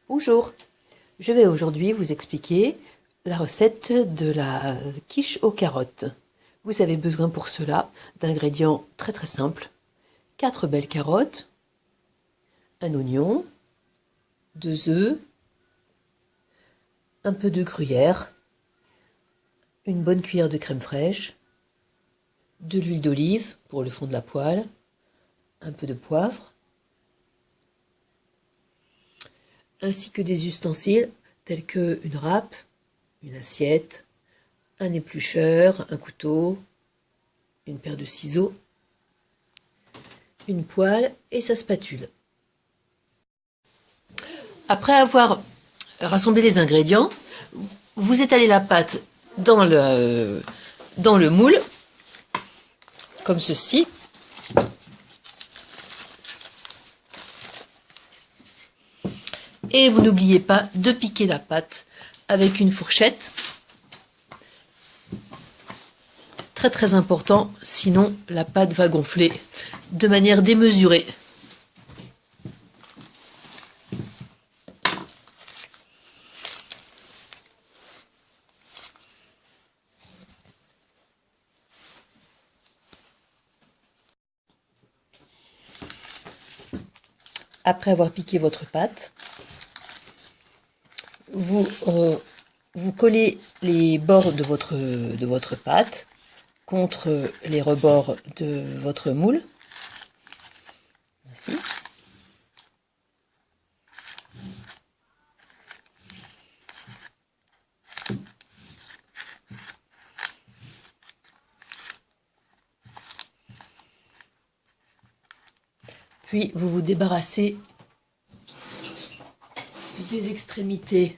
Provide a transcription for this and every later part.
Bonjour, je vais aujourd'hui vous expliquer la recette de la quiche aux carottes. Vous avez besoin pour cela d'ingrédients très simples. 4 belles carottes, un oignon, 2 œufs, un peu de gruyère, une bonne cuillère de crème fraîche, de l'huile d'olive pour le fond de la poêle, un peu de poivre, ainsi que des ustensiles tels que une râpe, une assiette, un éplucheur, un couteau, une paire de ciseaux, une poêle et sa spatule. Après avoir rassemblé les ingrédients, vous étalez la pâte dans le moule, comme ceci. Et vous n'oubliez pas de piquer la pâte avec une fourchette. Très important, sinon la pâte va gonfler de manière démesurée. Après avoir piqué votre pâte, vous collez les bords de votre pâte contre les rebords de votre moule. Ainsi. Puis vous vous débarrassez des extrémités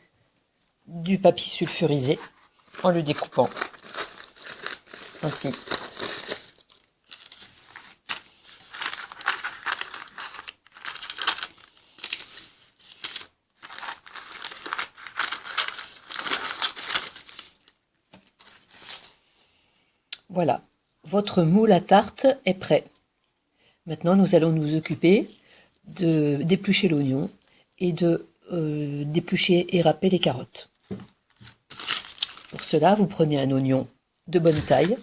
du papier sulfurisé en le découpant ainsi. Voilà, votre moule à tarte est prêt. Maintenant, nous allons nous occuper d'éplucher l'oignon et d'éplucher et râper les carottes. Pour cela, vous prenez un oignon de bonne taille,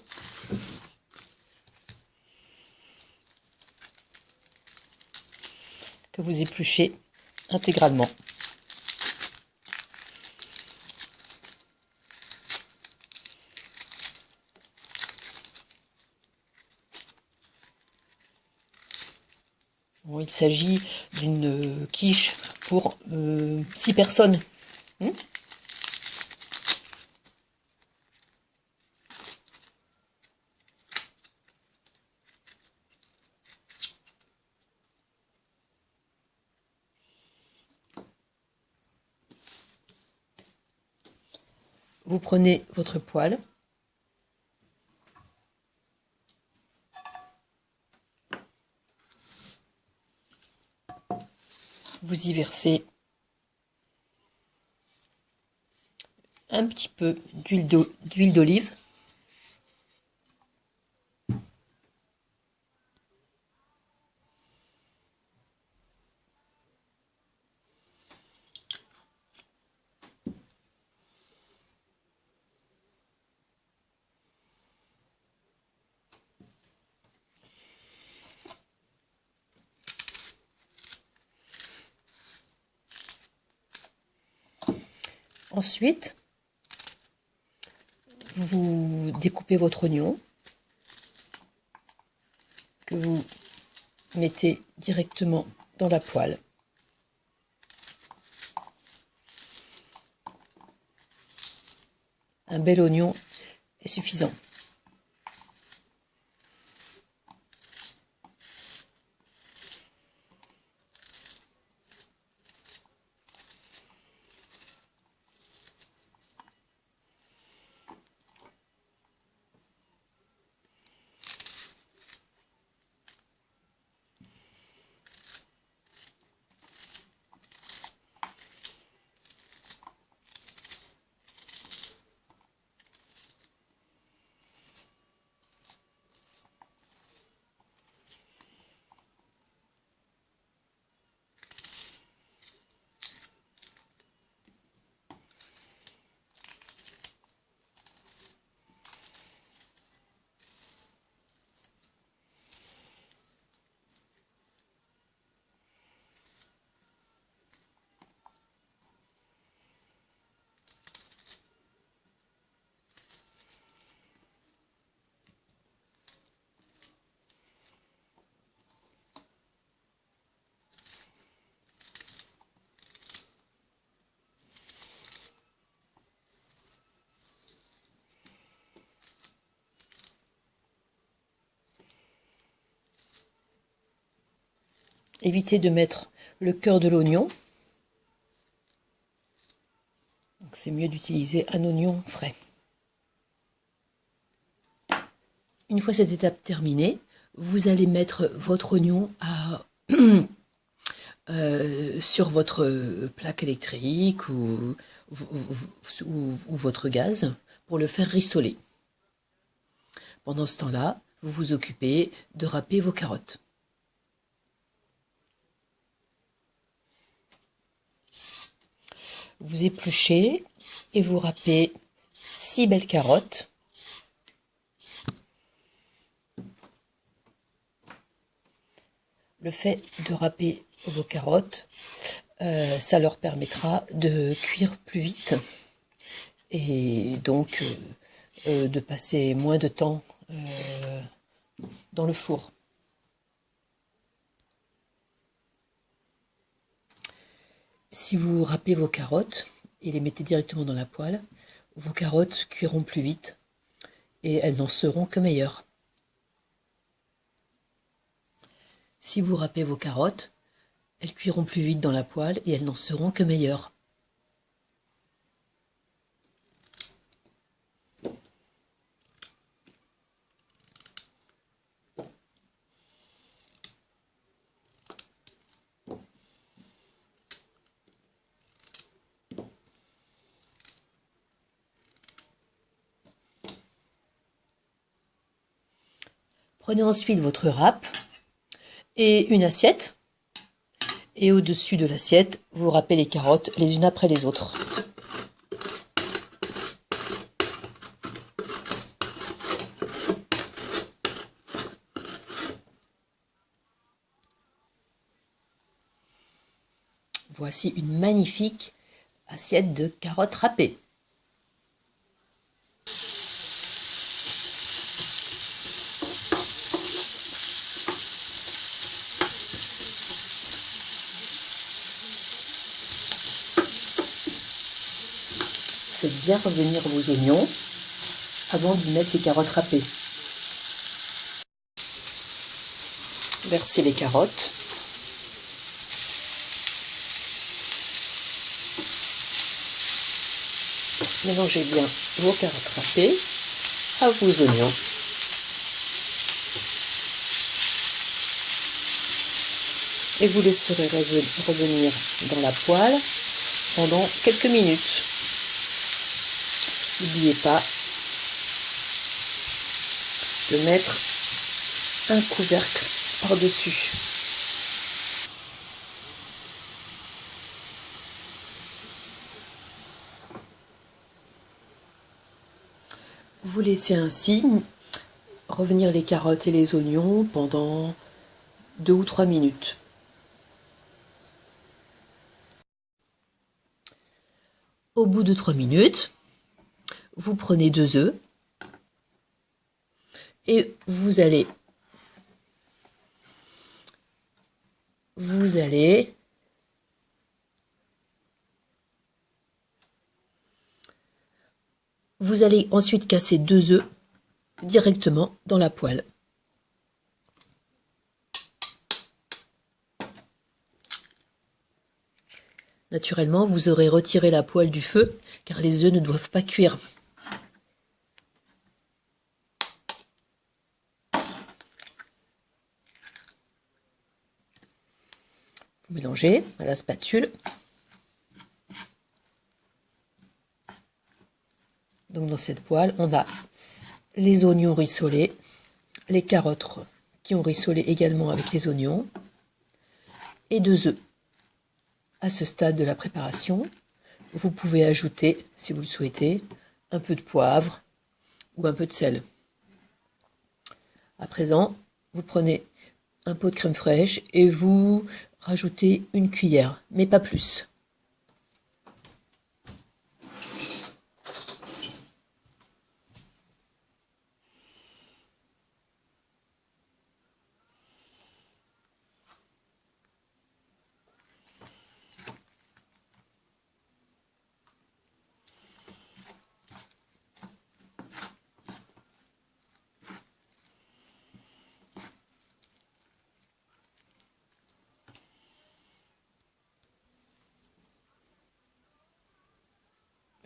que vous épluchez intégralement. Bon, il s'agit d'une quiche pour 6 personnes. Vous prenez votre poêle, vous y versez un petit peu d'huile d'olive, ensuite vous découpez votre oignon que vous mettez directement dans la poêle. Un bel oignon est suffisant. évitez de mettre le cœur de l'oignon. C'est mieux d'utiliser un oignon frais. Une fois cette étape terminée, vous allez mettre votre oignon sur votre plaque électrique ou votre gaz pour le faire rissoler. Pendant ce temps-là, vous vous occupez de râper vos carottes. Vous épluchez et vous râpez 6 belles carottes. Le fait de râper vos carottes, ça leur permettra de cuire plus vite et donc de passer moins de temps dans le four. Si vous râpez vos carottes et les mettez directement dans la poêle, vos carottes cuiront plus vite et elles n'en seront que meilleures. Si vous râpez vos carottes, elles cuiront plus vite dans la poêle et elles n'en seront que meilleures. Prenez ensuite votre râpe et une assiette. Et au-dessus de l'assiette, vous râpez les carottes les unes après les autres. Voici une magnifique assiette de carottes râpées. Faites bien revenir vos oignons avant d'y mettre les carottes râpées. Versez les carottes. Mélangez bien vos carottes râpées à vos oignons. Et vous laisserez revenir dans la poêle pendant quelques minutes. N'oubliez pas de mettre un couvercle par-dessus. Vous laissez ainsi revenir les carottes et les oignons pendant 2 ou 3 minutes. Au bout de 3 minutes, vous prenez 2 œufs et vous allez ensuite casser 2 œufs directement dans la poêle. Naturellement, vous aurez retiré la poêle du feu car les œufs ne doivent pas cuire. Vous mélangez à la spatule. Donc dans cette poêle, on a les oignons rissolés, les carottes qui ont rissolé également avec les oignons et 2 œufs. À ce stade de la préparation, vous pouvez ajouter, si vous le souhaitez, un peu de poivre ou un peu de sel. À présent, vous prenez un pot de crème fraîche et vous rajoutez une cuillère, mais pas plus.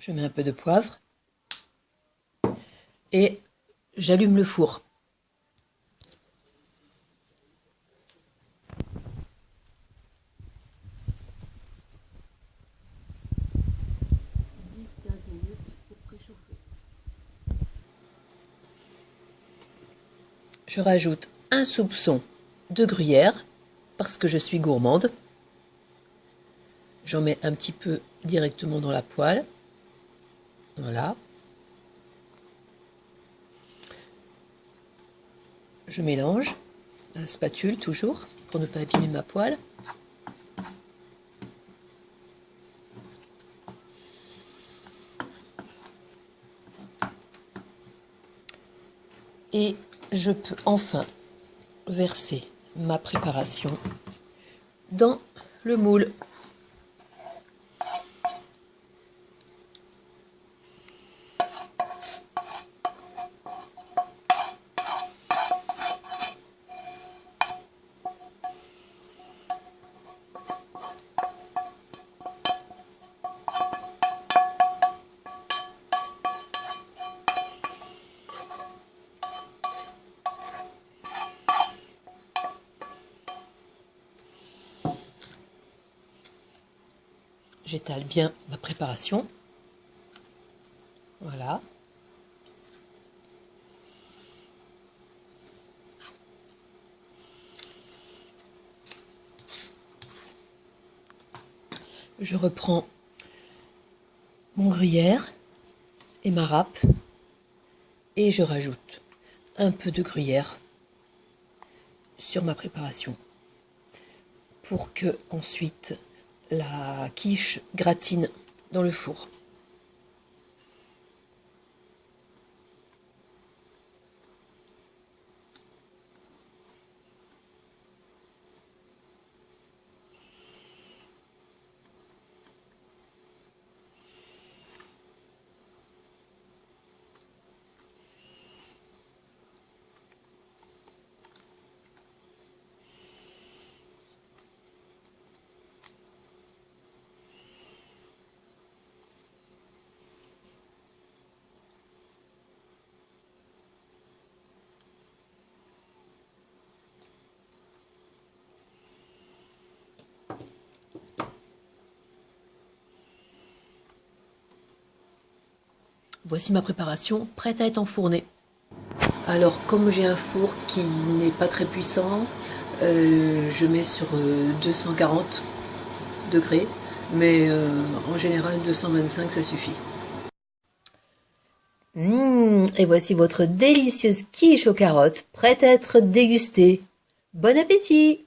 Je mets un peu de poivre et j'allume le four. Je rajoute un soupçon de gruyère parce que je suis gourmande. J'en mets un petit peu directement dans la poêle. Voilà. Je mélange à la spatule toujours pour ne pas abîmer ma poêle. Et je peux enfin verser ma préparation dans le moule. J'étale bien ma préparation. Voilà. Je reprends mon gruyère et ma râpe et je rajoute un peu de gruyère sur ma préparation pour que ensuite la quiche gratine dans le four. Voici ma préparation prête à être enfournée. Alors comme j'ai un four qui n'est pas très puissant, je mets sur 240 degrés, mais en général 225 ça suffit. Et voici votre délicieuse quiche aux carottes prête à être dégustée. Bon appétit!